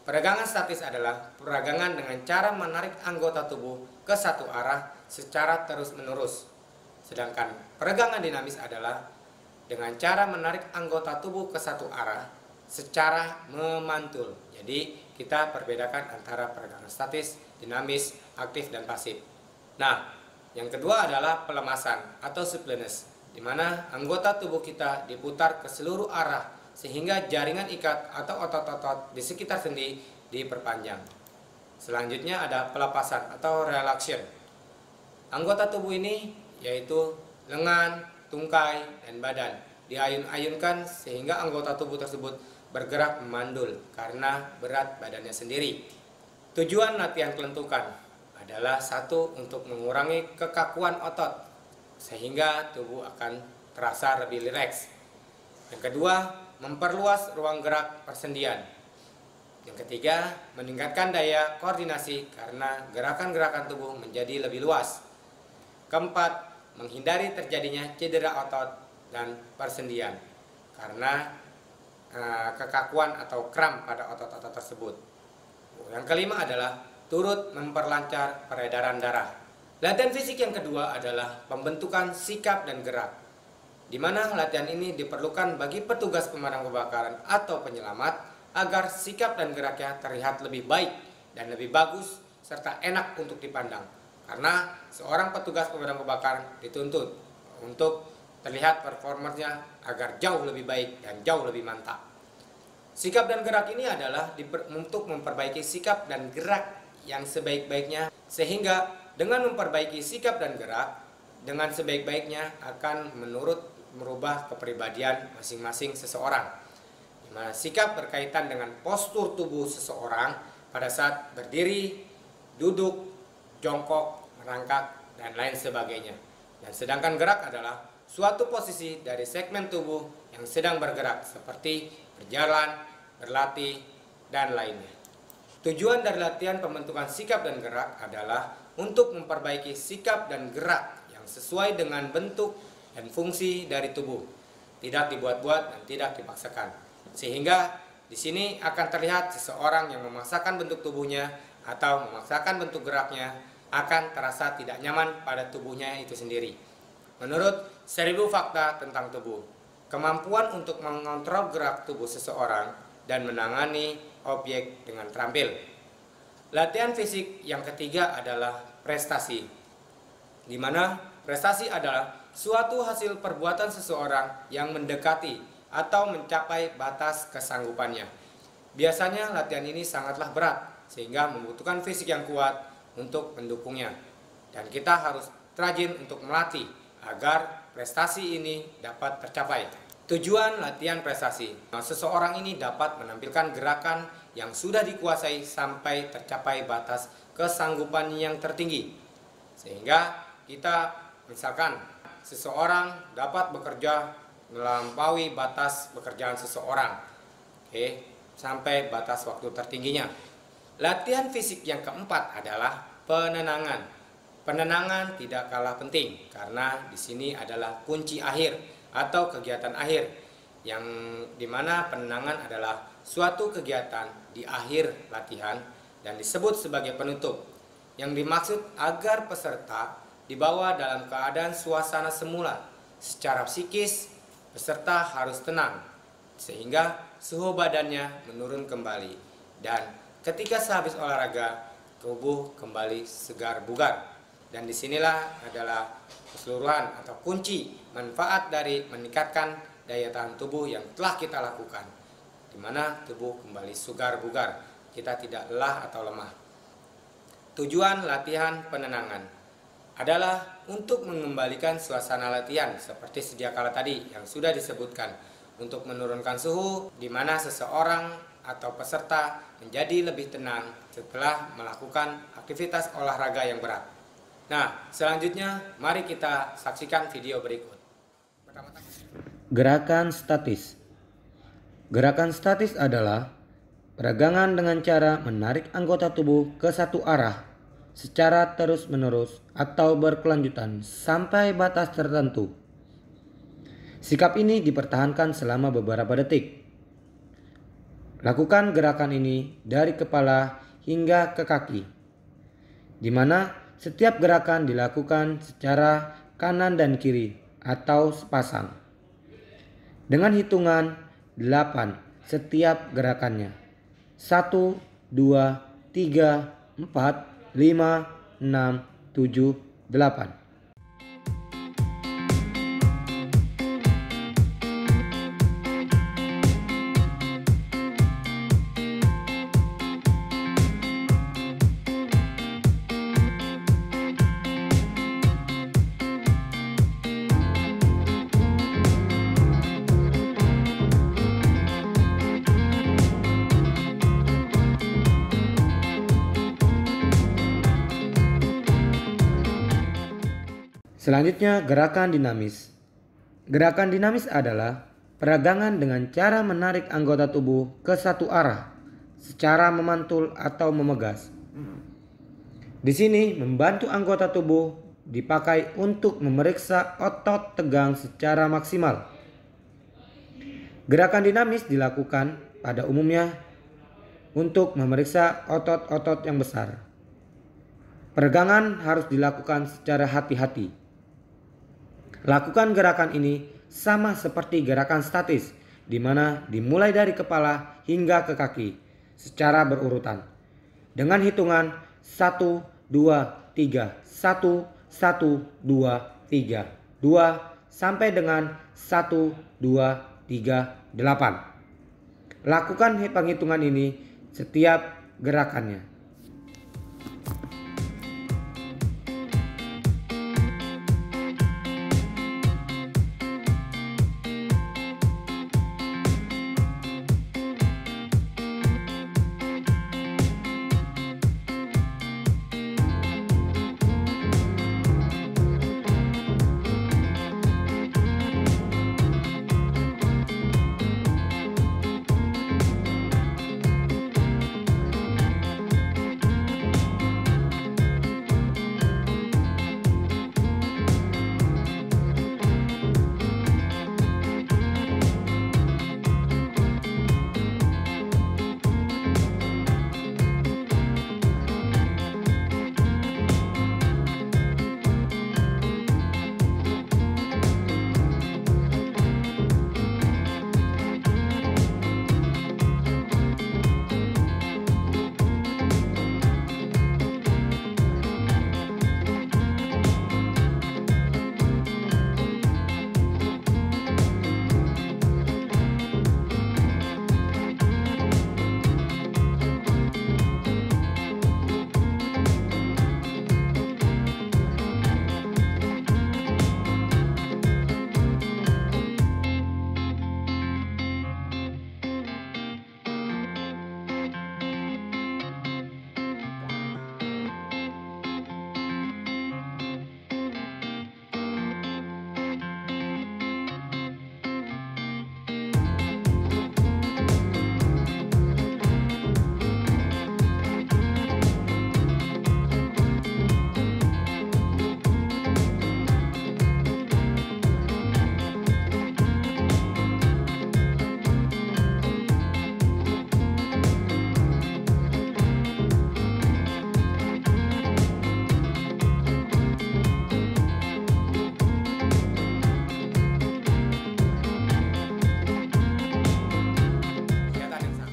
Peregangan statis adalah peregangan dengan cara menarik anggota tubuh ke satu arah secara terus-menerus. Sedangkan peregangan dinamis adalah dengan cara menarik anggota tubuh ke satu arah secara memantul. Jadi kita perbedakan antara peregangan statis, dinamis, aktif, dan pasif. Nah, yang kedua adalah pelemasan atau supineness, di mana anggota tubuh kita diputar ke seluruh arah sehingga jaringan ikat atau otot-otot di sekitar sendi diperpanjang. Selanjutnya ada pelepasan atau relaxation. Anggota tubuh ini yaitu lengan, tungkai, dan badan diayun-ayunkan sehingga anggota tubuh tersebut bergerak memandul karena berat badannya sendiri. Tujuan latihan kelentukan adalah satu, untuk mengurangi kekakuan otot sehingga tubuh akan terasa lebih rileks. Yang kedua, memperluas ruang gerak persendian. Yang ketiga, meningkatkan daya koordinasi karena gerakan-gerakan tubuh menjadi lebih luas. Keempat, menghindari terjadinya cedera otot dan persendian karena kekakuan atau kram pada otot-otot tersebut. Yang kelima adalah turut memperlancar peredaran darah. Latihan fisik yang kedua adalah pembentukan sikap dan gerak, di mana latihan ini diperlukan bagi petugas pemadam kebakaran atau penyelamat agar sikap dan geraknya terlihat lebih baik dan lebih bagus serta enak untuk dipandang. Karena seorang petugas pemadam kebakaran dituntut untuk terlihat performanya agar jauh lebih baik dan jauh lebih mantap. Sikap dan gerak ini adalah untuk memperbaiki sikap dan gerak yang sebaik-baiknya, sehingga dengan memperbaiki sikap dan gerak dengan sebaik-baiknya akan merubah kepribadian masing-masing seseorang. Di mana sikap berkaitan dengan postur tubuh seseorang pada saat berdiri, duduk, jongkok, merangkak, dan lain sebagainya. Dan sedangkan gerak adalah suatu posisi dari segmen tubuh yang sedang bergerak seperti berjalan, berlatih, dan lainnya. Tujuan dari latihan pembentukan sikap dan gerak adalah untuk memperbaiki sikap dan gerak yang sesuai dengan bentuk dan fungsi dari tubuh, tidak dibuat-buat dan tidak dipaksakan. Sehingga di sini akan terlihat seseorang yang memaksakan bentuk tubuhnya atau memaksakan bentuk geraknya akan terasa tidak nyaman pada tubuhnya itu sendiri. Menurut 1000 fakta tentang tubuh, kemampuan untuk mengontrol gerak tubuh seseorang dan menangani objek dengan terampil. Latihan fisik yang ketiga adalah prestasi, di mana prestasi adalah suatu hasil perbuatan seseorang yang mendekati atau mencapai batas kesanggupannya. Biasanya latihan ini sangatlah berat sehingga membutuhkan fisik yang kuat untuk mendukungnya, dan kita harus rajin untuk melatih agar prestasi ini dapat tercapai. Tujuan latihan prestasi, seseorang ini dapat menampilkan gerakan yang sudah dikuasai sampai tercapai batas kesanggupan yang tertinggi. Sehingga kita misalkan seseorang dapat bekerja melampaui batas pekerjaan seseorang, sampai batas waktu tertingginya. Latihan fisik yang keempat adalah penenangan. Penenangan tidak kalah penting karena di sini adalah kunci akhir atau kegiatan akhir, yang dimana penenangan adalah suatu kegiatan di akhir latihan dan disebut sebagai penutup, yang dimaksud agar peserta dibawa dalam keadaan suasana semula. Secara psikis, peserta harus tenang sehingga suhu badannya menurun kembali, dan ketika sehabis olahraga tubuh kembali segar bugar. Dan disinilah adalah keseluruhan atau kunci manfaat dari meningkatkan daya tahan tubuh yang telah kita lakukan, di mana tubuh kembali segar bugar, kita tidak lelah atau lemah. Tujuan latihan penenangan adalah untuk mengembalikan suasana latihan seperti sedia kala tadi yang sudah disebutkan, untuk menurunkan suhu di mana seseorang atau peserta menjadi lebih tenang setelah melakukan aktivitas olahraga yang berat. Nah, selanjutnya mari kita saksikan video berikut. Gerakan statis. Gerakan statis adalah peregangan dengan cara menarik anggota tubuh ke satu arah secara terus-menerus atau berkelanjutan sampai batas tertentu. Sikap ini dipertahankan selama beberapa detik. Lakukan gerakan ini dari kepala hingga ke kaki, di mana setiap gerakan dilakukan secara kanan dan kiri atau sepasang, dengan hitungan 8 setiap gerakannya. 1, 2, 3, 4, 5, 6, 7, 8. Selanjutnya, gerakan dinamis. Gerakan dinamis adalah peregangan dengan cara menarik anggota tubuh ke satu arah secara memantul atau memegas. Di sini membantu anggota tubuh dipakai untuk memeriksa otot tegang secara maksimal. Gerakan dinamis dilakukan pada umumnya untuk memeriksa otot-otot yang besar. Peregangan harus dilakukan secara hati-hati. Lakukan gerakan ini sama seperti gerakan statis, di mana dimulai dari kepala hingga ke kaki secara berurutan dengan hitungan 1, 2, 3, 1, 1, 2, 3, 2 sampai dengan 1, 2, 3, 8. Lakukan penghitungan ini setiap gerakannya.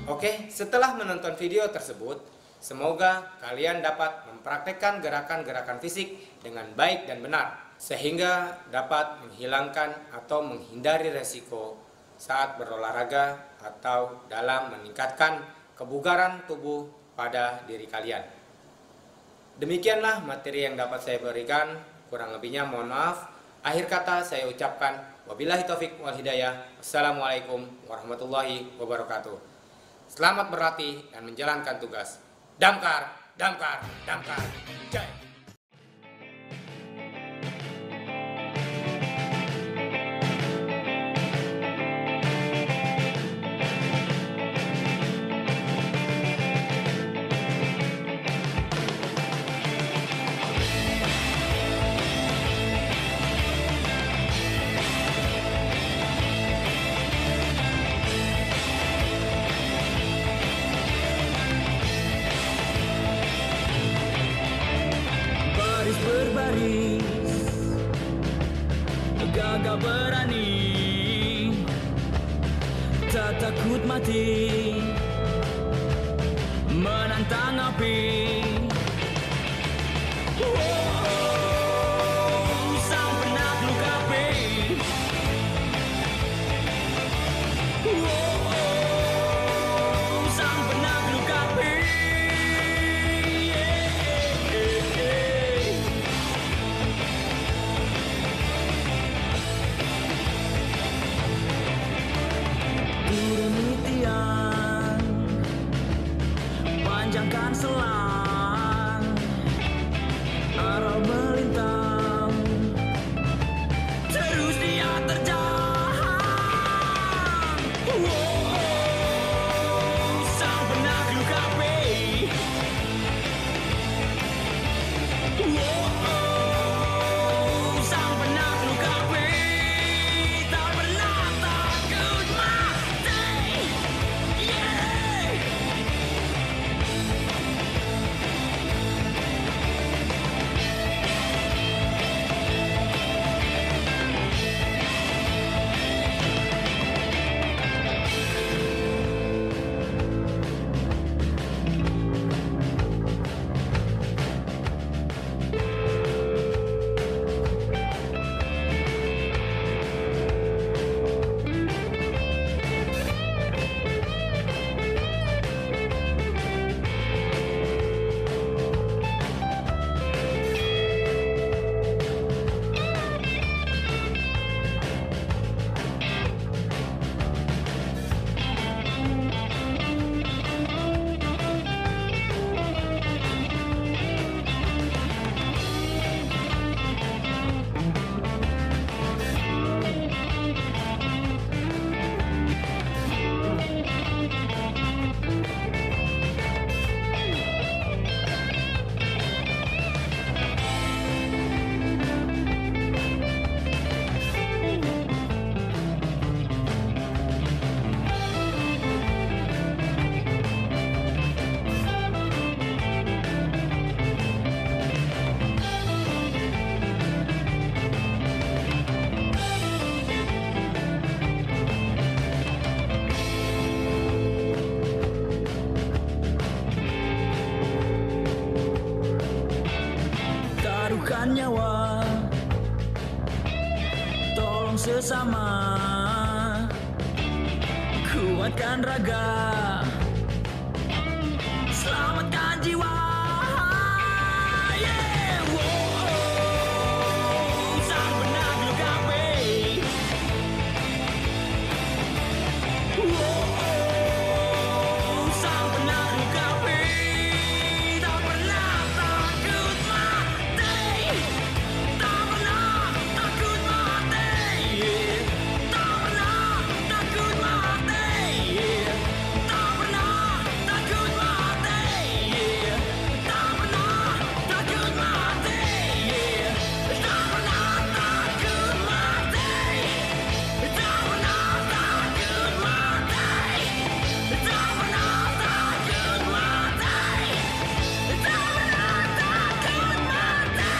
Oke, setelah menonton video tersebut, semoga kalian dapat mempraktekkan gerakan-gerakan fisik dengan baik dan benar, sehingga dapat menghilangkan atau menghindari resiko saat berolahraga atau dalam meningkatkan kebugaran tubuh pada diri kalian. Demikianlah materi yang dapat saya berikan, kurang lebihnya mohon maaf. Akhir kata saya ucapkan wabillahi taufik wal hidayah. Assalamualaikum warahmatullahi wabarakatuh. Selamat berlatih dan menjalankan tugas. Damkar, damkar, damkar, jaya. Berbaris, gagah berani, tak takut mati, menantang api. Sang penakluk api. Sang penakluk api. Panjangkan selang arah dan nyawa. Tolong sesama, kuatkan raga, selamatkan jiwa. Yeah, wow, sang penakluk api. Wow, sang penakluk api. Tak pernah takut mati, tak pernah takut mati, tak pernah takut mati, tak pernah takut mati, tak pernah takut mati, tak pernah takut mati, tak pernah takut mati, tak pernah takut mati, tak pernah takut mati.